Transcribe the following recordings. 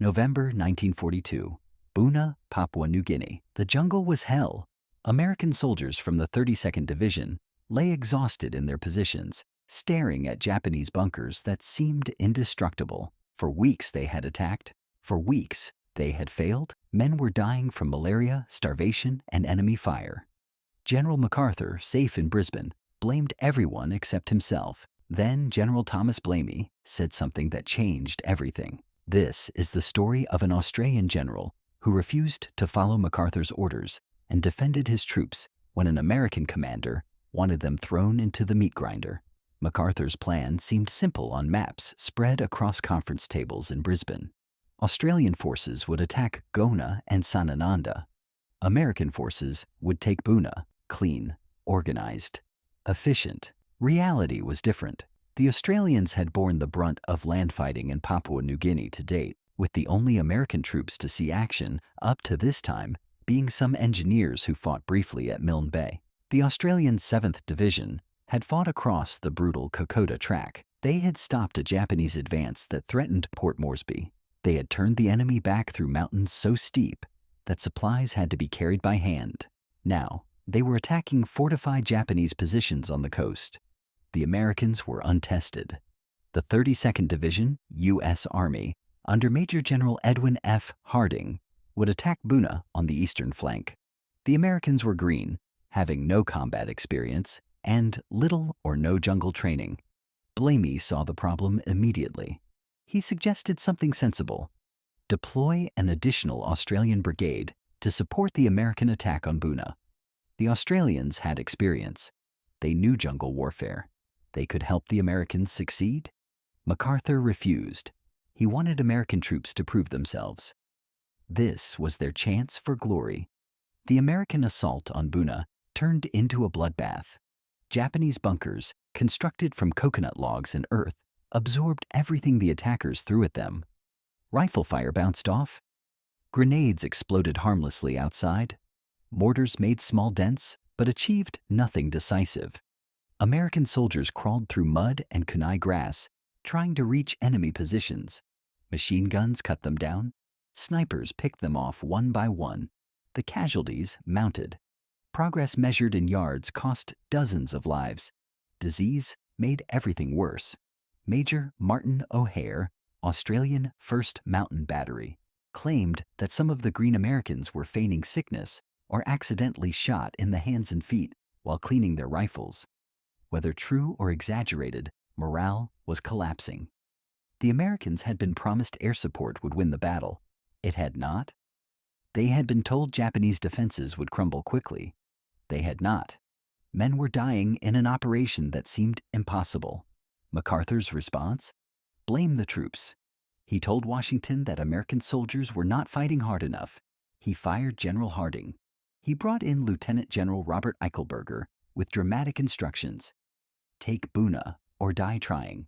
November 1942. Buna, Papua New Guinea. The jungle was hell. American soldiers from the 32nd Division lay exhausted in their positions, staring at Japanese bunkers that seemed indestructible. For weeks they had attacked. For weeks they had failed. Men were dying from malaria, starvation, and enemy fire. General MacArthur, safe in Brisbane, blamed everyone except himself. Then General Thomas Blamey said something that changed everything. This is the story of an Australian general who refused to follow MacArthur's orders and defended his troops when an American commander wanted them thrown into the meat grinder. MacArthur's plan seemed simple on maps spread across conference tables in Brisbane. Australian forces would attack Gona and Sanananda. American forces would take Buna, clean, organized, efficient. Reality was different. The Australians had borne the brunt of land fighting in Papua New Guinea to date, with the only American troops to see action up to this time being some engineers who fought briefly at Milne Bay. The Australian 7th Division had fought across the brutal Kokoda track. They had stopped a Japanese advance that threatened Port Moresby. They had turned the enemy back through mountains so steep that supplies had to be carried by hand. Now, they were attacking fortified Japanese positions on the coast. The Americans were untested. The 32nd Division, U.S. Army, under Major General Edwin F. Harding, would attack Buna on the eastern flank. The Americans were green, having no combat experience and little or no jungle training. Blamey saw the problem immediately. He suggested something sensible. Deploy an additional Australian brigade to support the American attack on Buna. The Australians had experience. They knew jungle warfare. They could help the Americans succeed. MacArthur refused. He wanted American troops to prove themselves. This was their chance for glory. The American assault on Buna turned into a bloodbath. Japanese bunkers, constructed from coconut logs and earth, absorbed everything the attackers threw at them. Rifle fire bounced off. Grenades exploded harmlessly outside. Mortars made small dents, but achieved nothing decisive. American soldiers crawled through mud and kunai grass, trying to reach enemy positions. Machine guns cut them down. Snipers picked them off one by one. The casualties mounted. Progress measured in yards cost dozens of lives. Disease made everything worse. Major Martin O'Hare, Australian 1st Mountain Battery, claimed that some of the Green Americans were feigning sickness or accidentally shot in the hands and feet while cleaning their rifles. Whether true or exaggerated, morale was collapsing. The Americans had been promised air support would win the battle. It had not. They had been told Japanese defenses would crumble quickly. They had not. Men were dying in an operation that seemed impossible. MacArthur's response? Blame the troops. He told Washington that American soldiers were not fighting hard enough. He fired General Harding. He brought in Lieutenant General Robert Eichelberger with dramatic instructions. Take Buna or die trying.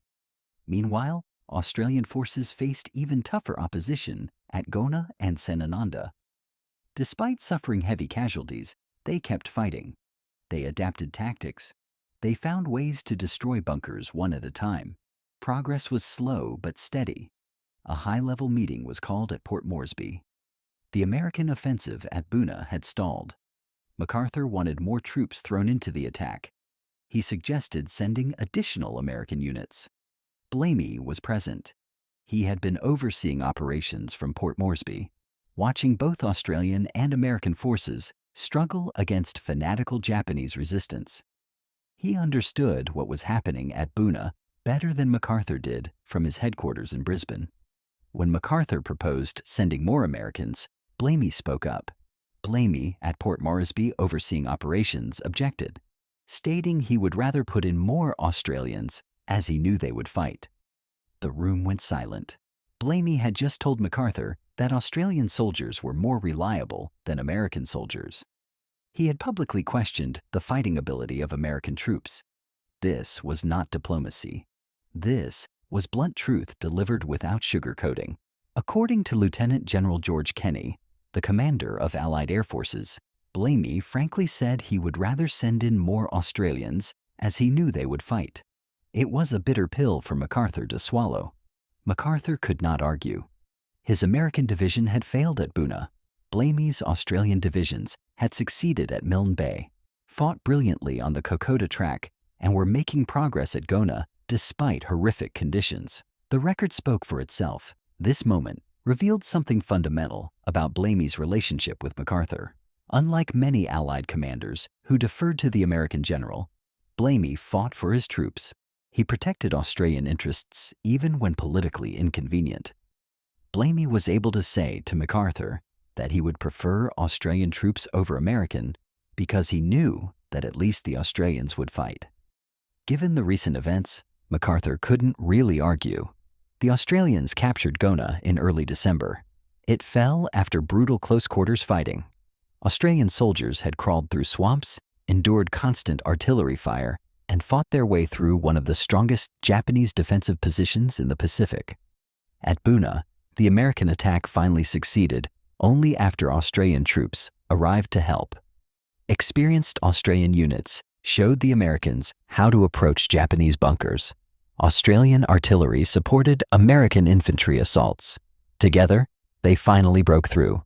Meanwhile, Australian forces faced even tougher opposition at Gona and Sanananda. Despite suffering heavy casualties, they kept fighting. They adapted tactics. They found ways to destroy bunkers one at a time. Progress was slow but steady. A high-level meeting was called at Port Moresby. The American offensive at Buna had stalled. MacArthur wanted more troops thrown into the attack. He suggested sending additional American units. Blamey was present. He had been overseeing operations from Port Moresby, watching both Australian and American forces struggle against fanatical Japanese resistance. He understood what was happening at Buna better than MacArthur did from his headquarters in Brisbane. When MacArthur proposed sending more Americans, Blamey spoke up. Blamey, at Port Moresby overseeing operations, objected, stating he would rather put in more Australians as he knew they would fight. The room went silent. Blamey had just told MacArthur that Australian soldiers were more reliable than American soldiers. He had publicly questioned the fighting ability of American troops. This was not diplomacy. This was blunt truth delivered without sugarcoating. According to Lieutenant General George Kenney, the commander of Allied Air Forces, Blamey frankly said he would rather send in more Australians as he knew they would fight. It was a bitter pill for MacArthur to swallow. MacArthur could not argue. His American division had failed at Buna. Blamey's Australian divisions had succeeded at Milne Bay, fought brilliantly on the Kokoda track, and were making progress at Gona despite horrific conditions. The record spoke for itself. This moment revealed something fundamental about Blamey's relationship with MacArthur. Unlike many Allied commanders who deferred to the American general, Blamey fought for his troops. He protected Australian interests even when politically inconvenient. Blamey was able to say to MacArthur that he would prefer Australian troops over American because he knew that at least the Australians would fight. Given the recent events, MacArthur couldn't really argue. The Australians captured Gona in early December. It fell after brutal close-quarters fighting. Australian soldiers had crawled through swamps, endured constant artillery fire, and fought their way through one of the strongest Japanese defensive positions in the Pacific. At Buna, the American attack finally succeeded only after Australian troops arrived to help. Experienced Australian units showed the Americans how to approach Japanese bunkers. Australian artillery supported American infantry assaults. Together, they finally broke through.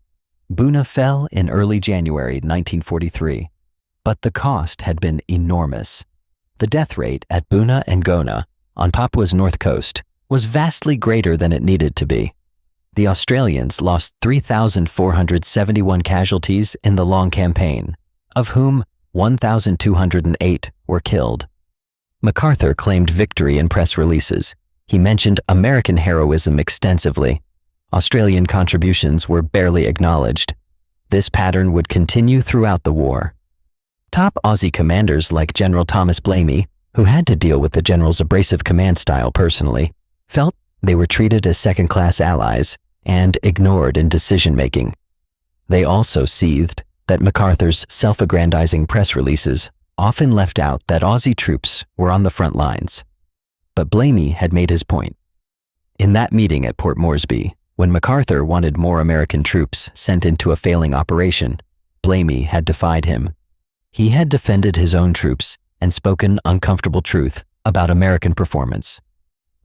Buna fell in early January 1943, but the cost had been enormous. The death rate at Buna and Gona, on Papua's north coast, was vastly greater than it needed to be. The Australians lost 3,471 casualties in the long campaign, of whom 1,208 were killed. MacArthur claimed victory in press releases. He mentioned American heroism extensively. Australian contributions were barely acknowledged. This pattern would continue throughout the war. Top Aussie commanders like General Thomas Blamey, who had to deal with the general's abrasive command style personally, felt they were treated as second-class allies and ignored in decision-making. They also seethed that MacArthur's self-aggrandizing press releases often left out that Aussie troops were on the front lines. But Blamey had made his point. In that meeting at Port Moresby, when MacArthur wanted more American troops sent into a failing operation, Blamey had defied him. He had defended his own troops and spoken uncomfortable truth about American performance.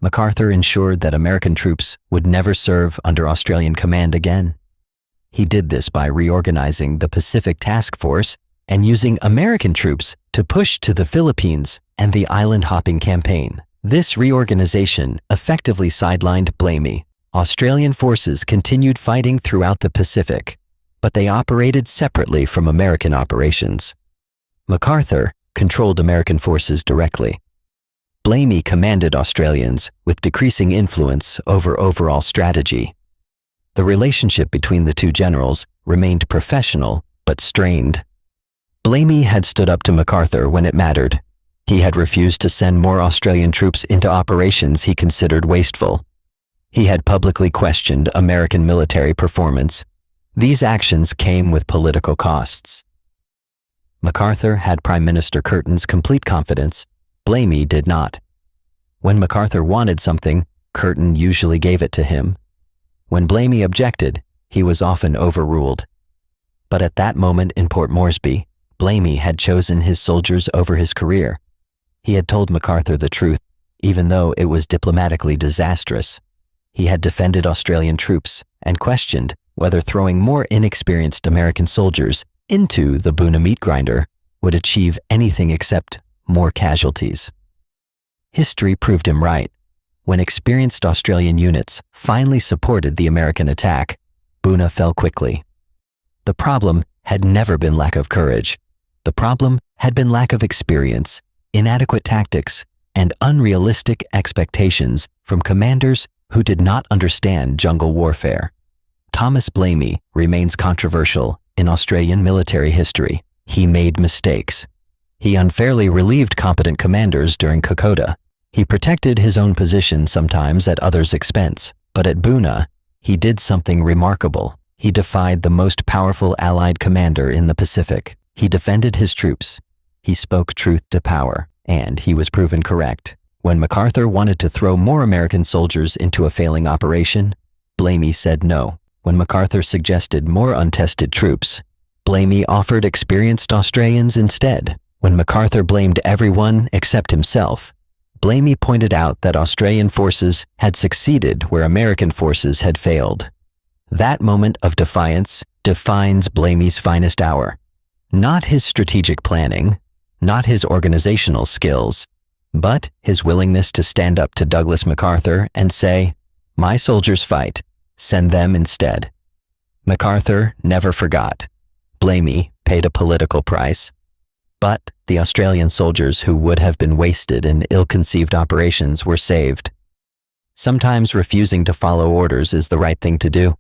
MacArthur ensured that American troops would never serve under Australian command again. He did this by reorganizing the Pacific Task Force and using American troops to push to the Philippines and the island-hopping campaign. This reorganization effectively sidelined Blamey. Australian forces continued fighting throughout the Pacific, but they operated separately from American operations. MacArthur controlled American forces directly. Blamey commanded Australians with decreasing influence over overall strategy. The relationship between the two generals remained professional but strained. Blamey had stood up to MacArthur when it mattered. He had refused to send more Australian troops into operations he considered wasteful. He had publicly questioned American military performance. These actions came with political costs. MacArthur had Prime Minister Curtin's complete confidence. Blamey did not. When MacArthur wanted something, Curtin usually gave it to him. When Blamey objected, he was often overruled. But at that moment in Port Moresby, Blamey had chosen his soldiers over his career. He had told MacArthur the truth, even though it was diplomatically disastrous. He had defended Australian troops and questioned whether throwing more inexperienced American soldiers into the Buna meat grinder would achieve anything except more casualties. History proved him right. When experienced Australian units finally supported the American attack, Buna fell quickly. The problem had never been lack of courage. The problem had been lack of experience, inadequate tactics, and unrealistic expectations from commanders who did not understand jungle warfare. Thomas Blamey remains controversial in Australian military history. He made mistakes. He unfairly relieved competent commanders during Kokoda. He protected his own position sometimes at others' expense. But at Buna, he did something remarkable. He defied the most powerful Allied commander in the Pacific. He defended his troops. He spoke truth to power, and he was proven correct. When MacArthur wanted to throw more American soldiers into a failing operation, Blamey said no. When MacArthur suggested more untested troops, Blamey offered experienced Australians instead. When MacArthur blamed everyone except himself, Blamey pointed out that Australian forces had succeeded where American forces had failed. That moment of defiance defines Blamey's finest hour. Not his strategic planning, not his organizational skills, but his willingness to stand up to Douglas MacArthur and say, "My soldiers fight, send them instead." MacArthur never forgot. Blamey paid a political price. But the Australian soldiers who would have been wasted in ill-conceived operations were saved. Sometimes refusing to follow orders is the right thing to do.